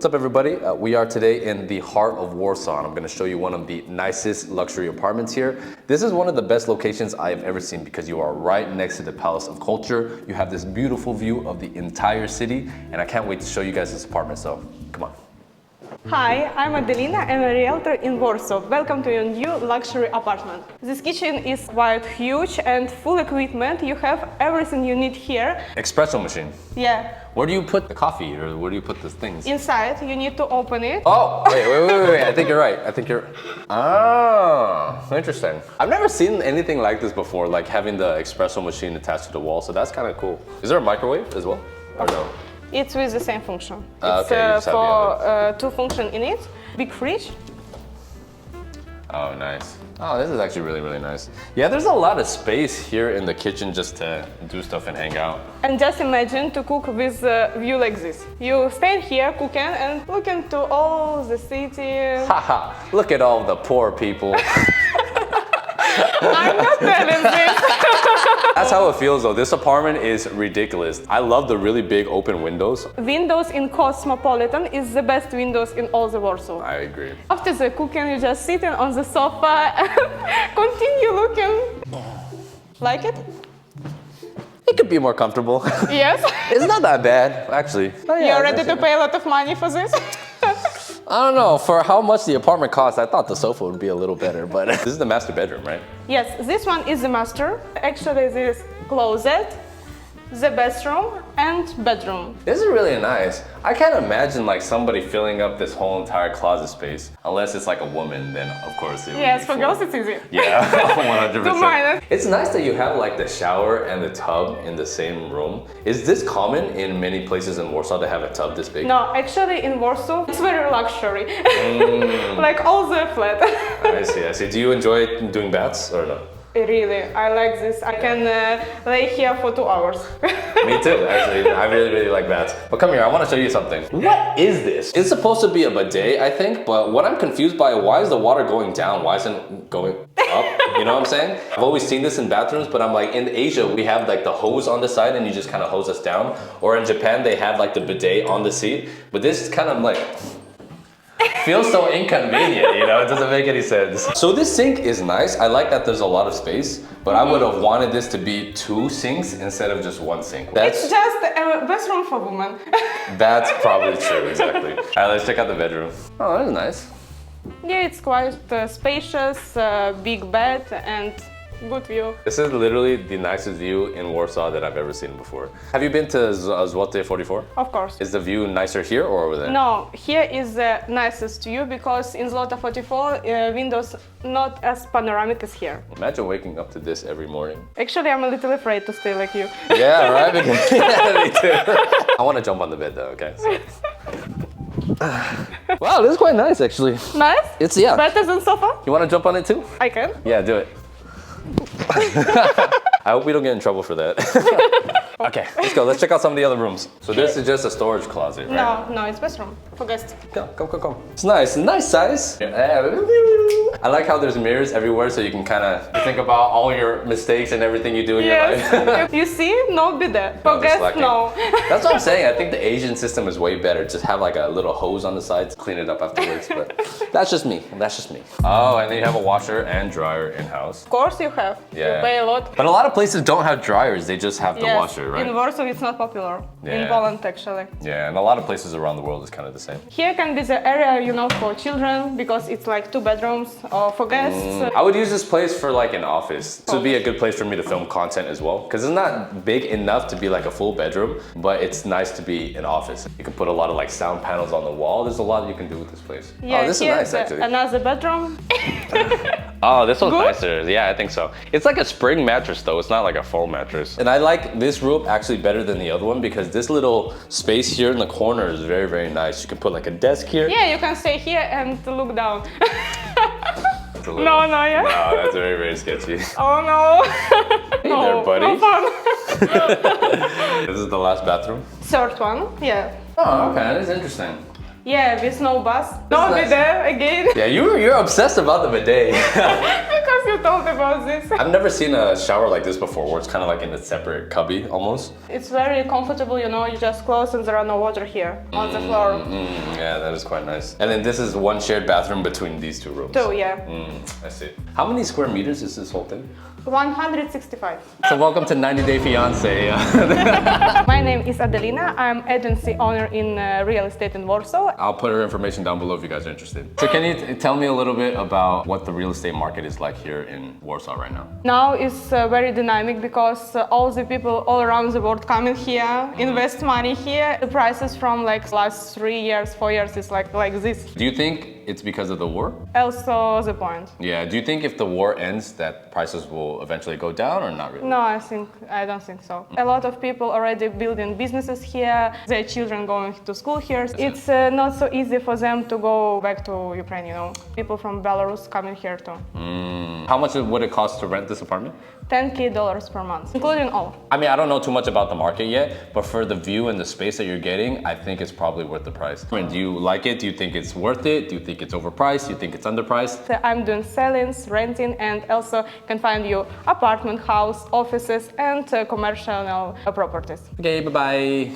What's up everybody? We are today in the heart of Warsaw and I'm going to show you one of the nicest luxury apartments here. This is one of the best locations I've ever seen because you are right next to the Palace of Culture. You have this beautiful view of the entire city and I can't wait to show you guys this apartment, so come on. Hi, I'm Adelina. I'm a realtor in Warsaw. Welcome to your new luxury apartment. This kitchen is quite huge and full equipment. You have everything you need here. Espresso machine. Yeah. Where do you put the coffee or where do you put the things? Inside, you need to open it. Oh, wait. I think you're right. Ah, interesting. I've never seen anything like this before, like having the espresso machine attached to the wall, so that's kind of cool. Is there a microwave as well, or no? It's with the same function. Okay, It's for two functions in it. Big fridge. Oh, nice. Oh, this is actually really, really nice. Yeah, there's a lot of space here in the kitchen just to do stuff and hang out. And just imagine to cook with a view like this. You stand here cooking and looking to all the city. Haha, look at all the poor people. I'm not telling this. That's how it feels though. This apartment is ridiculous. I love the really big open windows. Windows in Cosmopolitan is the best windows in all the Warsaw. I agree. After the cooking, you just sitting on the sofa and continue looking. Like it? It could be more comfortable. Yes. It's not that bad, actually. Oh, yeah, You're ready to pay a lot of money for this? I don't know, for how much the apartment costs, I thought the sofa would be a little better, but this is the master bedroom, right? Yes, this one is the master. Actually, this closet, the bathroom, and bedroom. This is really nice. I can't imagine like somebody filling up this whole entire closet space. Unless it's like a woman, then of course it would Yes, be for full. girls it's easy. Yeah, 100%. Don't mind it. It's nice that you have like the shower and the tub in the same room. Is this common in many places in Warsaw to have a tub this big? No, actually in Warsaw, it's very luxury. Like all the flat. I see. Do you enjoy doing baths or no? Really, I like this. I can lay here for 2 hours. Me too, actually. I really, really like baths. But come here, I want to show you something. What is this? It's supposed to be a bidet, I think, but what I'm confused by, why is the water going down? Why isn't it going up? You know what I'm saying? I've always seen this in bathrooms, but I'm like, in Asia, we have like the hose on the side and you just kind of hose us down. Or in Japan, they have like the bidet on the seat. But this is kind of like, feels so inconvenient, you know, it doesn't make any sense. So this sink is nice. I like that there's a lot of space, but I would have wanted this to be 2 sinks instead of just 1 sink. It's just a bathroom for women. That's probably true, exactly. All right, let's check out the bedroom. Oh, that is nice. Yeah, it's quite spacious, big bed and good view. This is literally the nicest view in Warsaw that I've ever seen before. Have you been to Złote 44? Of course. Is the view nicer here or over there? No, here is the nicest view because in Złota 44, windows not as panoramic as here. Imagine waking up to this every morning. Actually, I'm a little afraid to stay like you. Yeah, right? Because, yeah, me too. I want to jump on the bed though, okay? So. Wow, this is quite nice actually. Nice? It's, yeah. Better than sofa? You want to jump on it too? I can. Yeah, do it. I hope we don't get in trouble for that. Okay, let's go. Let's check out some of the other rooms. So this is just a storage closet, right? No, it's bathroom for guests. Come. It's nice size. I like how there's mirrors everywhere so you can kind of think about all your mistakes and everything you do in your life. You see? No bidet. For guests, no. That's what I'm saying. I think the Asian system is way better. Just have like a little hose on the side to clean it up afterwards. But that's just me. Oh, and then you have a washer and dryer in-house. Of course you have. Yeah. You pay a lot. But a lot of places don't have dryers. They just have the washer, right? In Warsaw it's not popular. Yeah. In Poland actually. Yeah, and a lot of places around the world is kind of the same. Here can be the area, you know, for children because it's like 2 bedrooms or for guests. I would use this place for like an office. This would be a good place for me to film content as well because it's not big enough to be like a full bedroom, but it's nice to be an office. You can put a lot of like sound panels on the wall. There's a lot you can do with this place. Yeah, oh, this is nice actually. Another bedroom. Oh, this one's Good? nicer. Yeah, I think so. It's like a spring mattress though. It's not like a full mattress. And I like this room actually better than the other one because this little space here in the corner is very, very nice. You can put like a desk here. Yeah, you can stay here and look down. Little, no, No, that's very, very sketchy. Oh no. Hey there, buddy. No fun. This is the last bathroom. 3rd one, yeah. Oh, okay, that's interesting. Yeah, with no bus. No nice. bidet again. Yeah, you're obsessed about the bidet. Because you told about this. I've never seen a shower like this before, where it's kind of like in a separate cubby almost. It's very comfortable, you know, you just close and there are no water here on the floor. Yeah, that is quite nice. And then this is one shared bathroom between these two rooms. Two, yeah. I see. How many square meters is this whole thing? 165. So welcome to 90 Day Fiance. My name is Adelina. I'm agency owner in real estate in Warsaw. I'll put her information down below if you guys are interested. So can you tell me a little bit about what the real estate market is like here in Warsaw right now? Now it's very dynamic because all the people all around the world coming here, invest money here. The prices from like last 3 years, 4 years is like this. Do you think it's because of the war? Also the point. Yeah, do you think if the war ends that prices will eventually go down or not really? No, I don't think so. A lot of people already building businesses here, their children going to school here. It's not so easy for them to go back to Ukraine, you know. People from Belarus coming here too. How much would it cost to rent this apartment? $10,000 per month, including all. I mean, I don't know too much about the market yet, but for the view and the space that you're getting, I think it's probably worth the price. I mean, do you like it? Do you think it's worth it? Do you think it's overpriced? Do you think it's underpriced? So I'm doing sellings, renting, and also can find you apartment, house, offices, and commercial properties. Okay, bye-bye.